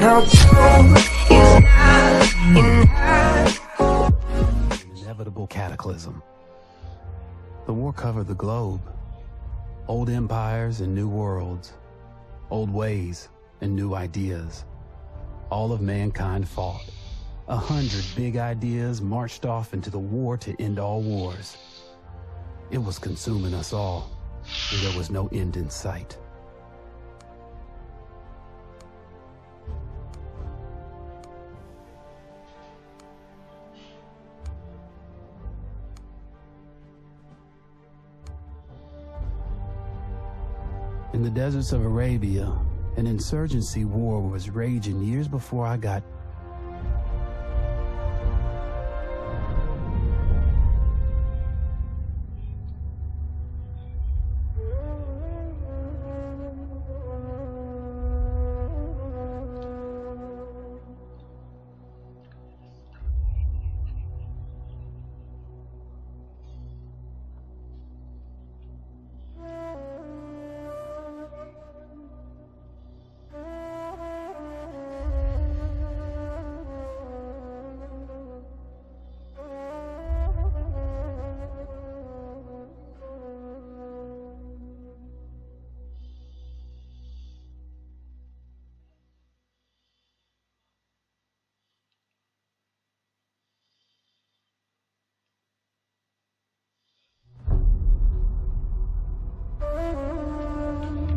No truth is not enough. Inevitable cataclysm. The war covered the globe. Old empires and new worlds. Old ways and new ideas. All of mankind fought. 100 big ideas marched off into the war to end all wars. It was consuming us all, and there was no end in sight. In the deserts of Arabia, an insurgency war was raging years before I got.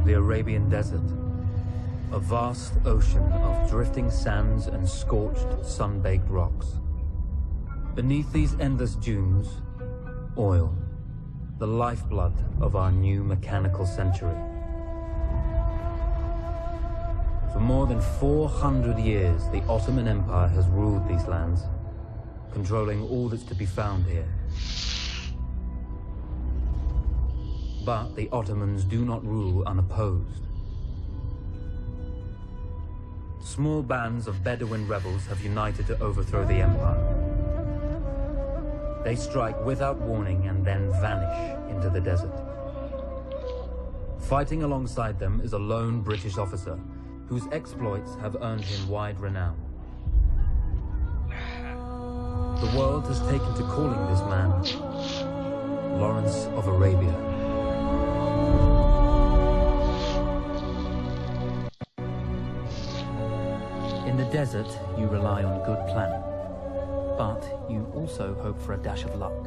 The Arabian Desert, a vast ocean of drifting sands and scorched, sun-baked rocks. Beneath these endless dunes, oil, the lifeblood of our new mechanical century. For more than 400 years, the Ottoman Empire has ruled these lands, controlling all that's to be found here. But the Ottomans do not rule unopposed. Small bands of Bedouin rebels have united to overthrow the empire. They strike without warning and then vanish into the desert. Fighting alongside them is a lone British officer whose exploits have earned him wide renown. The world has taken to calling this man Lawrence of Arabia. In the desert, you rely on good planning, but you also hope for a dash of luck.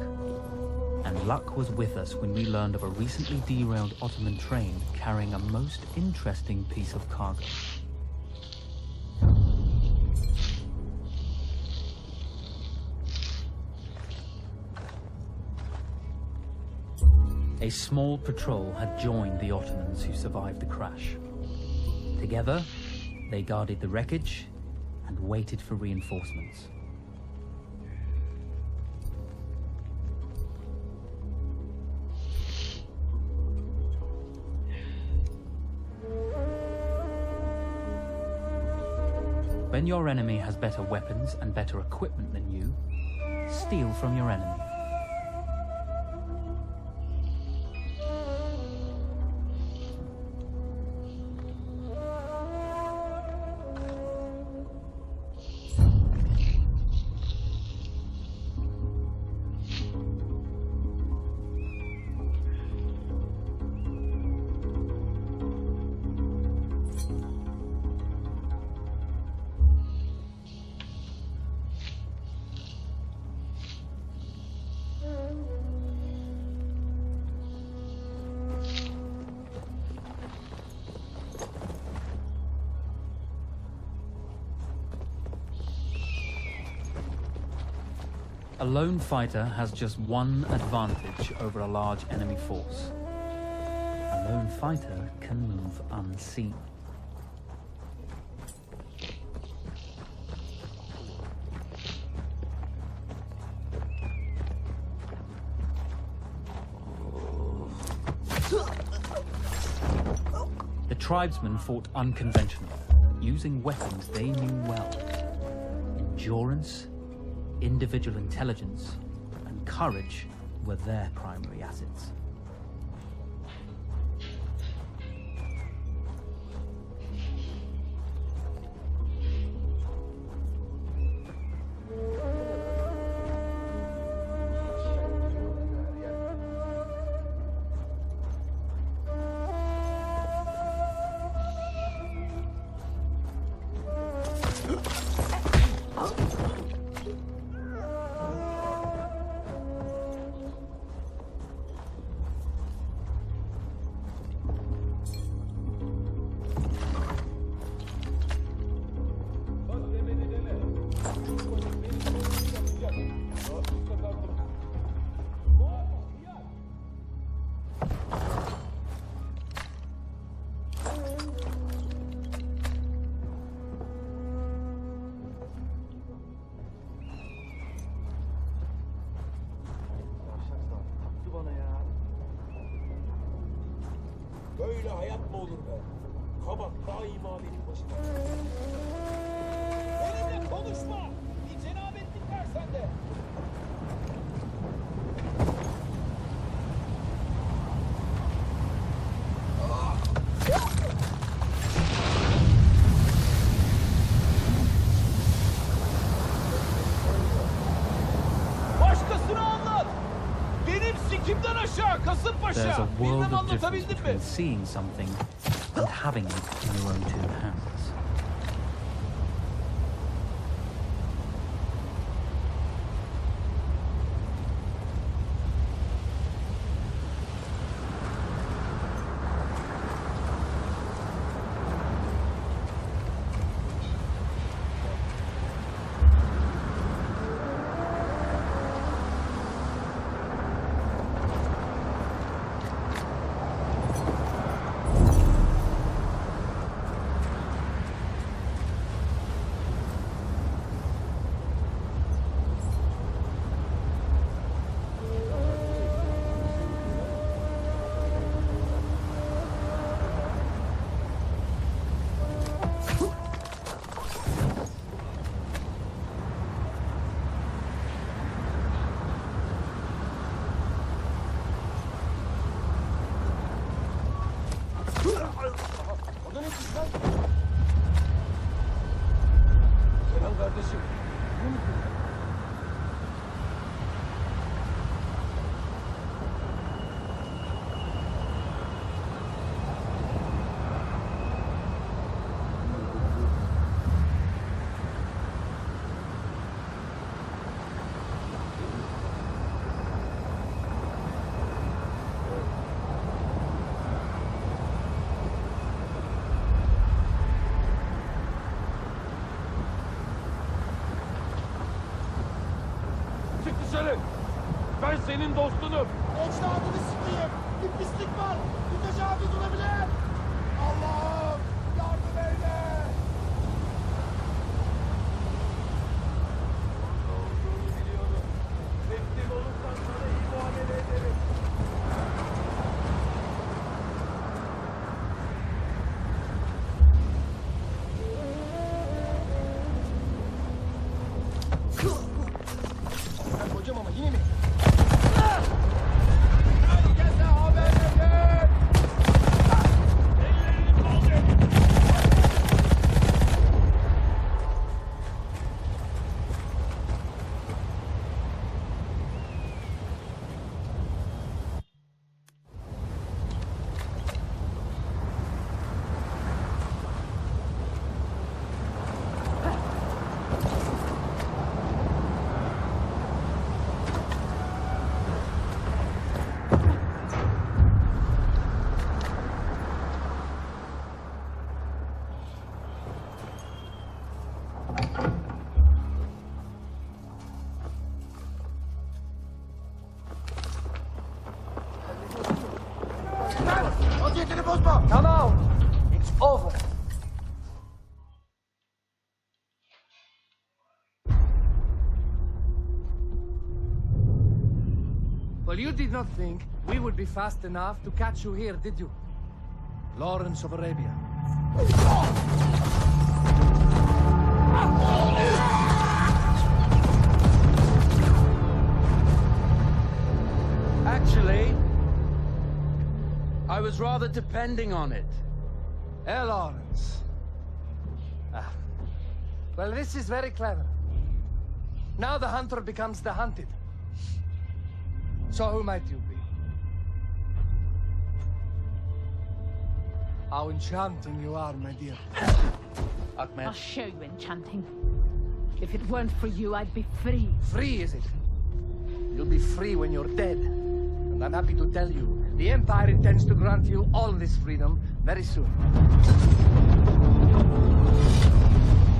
And luck was with us when we learned of a recently derailed Ottoman train carrying a most interesting piece of cargo. A small patrol had joined the Ottomans who survived the crash. Together, they guarded the wreckage and waited for reinforcements. When your enemy has better weapons and better equipment than you, steal from your enemy. A lone fighter has just one advantage over a large enemy force. A lone fighter can move unseen. The tribesmen fought unconventional, using weapons they knew well. Endurance, individual intelligence, and courage were their primary assets. Böyle hayat mı olur be? Kabak daima benim başıma. Benimle konuşma! Bir cenabetlik ver sen de! Başkasına anlat! Benim sikimden aşağı There's Kasımpaşa! a world Bilmem of difference anlatabildim mi? between seeing something and having it in your own two hands. Orada ne kız lan? Selam kardeşim. Ne mi kız? Çık dışarı. Ben senin dostunum. Ecdadını sikeyim. Bir pislik var. Bir tecavüz olabilir. Allah'ım yardım eyle. Olduğunu biliyorum. Teslim olursan sana iyi muamele ederim. Ben kocam ama yine mi? Herkese haber edin. Ellerini kaldır. Vaziyetini bozma. Come out. It's over. Well, you did not think we would be fast enough to catch you here, did you? Lawrence of Arabia. Actually, I was rather depending on it. Lawrence. Ah. Well, this is very clever. Now the hunter becomes the hunted. So who might you be? How enchanting you are, my dear. Ahmed, I'll show you enchanting. If it weren't for you, I'd be free. Free, is it? You'll be free when you're dead. And I'm happy to tell you, the Empire intends to grant you all this freedom very soon.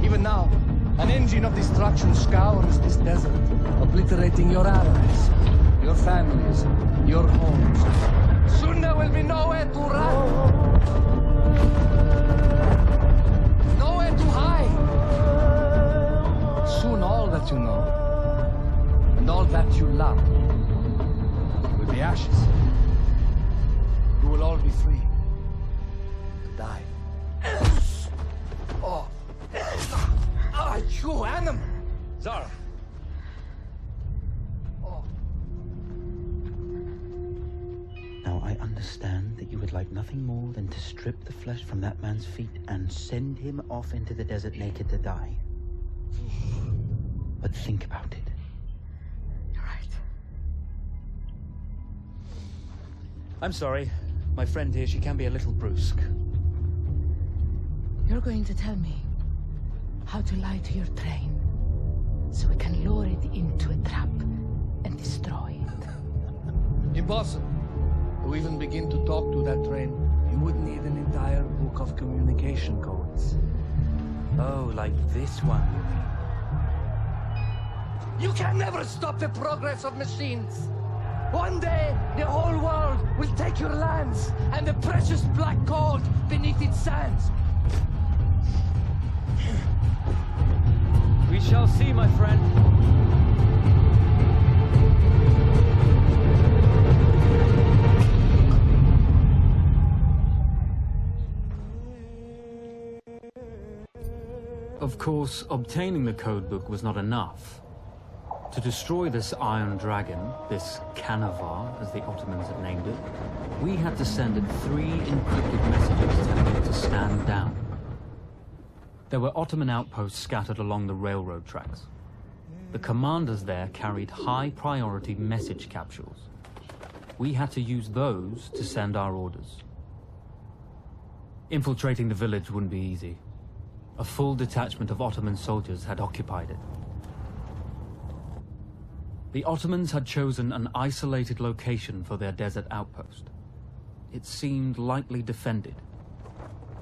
Even now, an engine of destruction scours this desert, obliterating your allies, your families, your homes. Soon there will be nowhere to run. Nowhere to hide. Soon all that you know, and all that you love, will be ashes. You will all be free. You animal! Zara. Now, I understand that you would like nothing more than to strip the flesh from that man's feet and send him off into the desert naked to die. But think about it. You're right. I'm sorry. My friend here, she can be a little brusque. You're going to tell me how to lie to your train so we can lure it into a trap and destroy it. Impossible. To even begin to talk to that train, you would need an entire book of communication codes. Oh, like this one, you mean? You can never stop the progress of machines. One day, the whole world will take your lands and the precious black gold beneath its sands. We shall see, my friend. Of course, obtaining the codebook was not enough. To destroy this Iron Dragon, this Canavar, as the Ottomans had named it, we had to send it 3 encrypted messages telling it to stand down. There were Ottoman outposts scattered along the railroad tracks. The commanders there carried high-priority message capsules. We had to use those to send our orders. Infiltrating the village wouldn't be easy. A full detachment of Ottoman soldiers had occupied it. The Ottomans had chosen an isolated location for their desert outpost. It seemed lightly defended.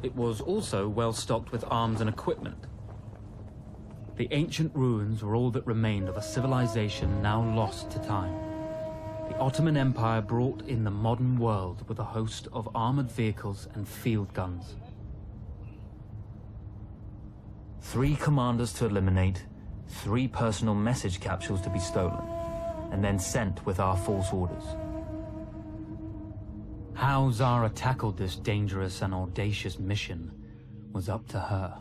It was also well stocked with arms and equipment. The ancient ruins were all that remained of a civilization now lost to time. The Ottoman Empire brought in the modern world with a host of armored vehicles and field guns. 3 commanders to eliminate, 3 personal message capsules to be stolen, and then sent with our false orders. How Zara tackled this dangerous and audacious mission was up to her.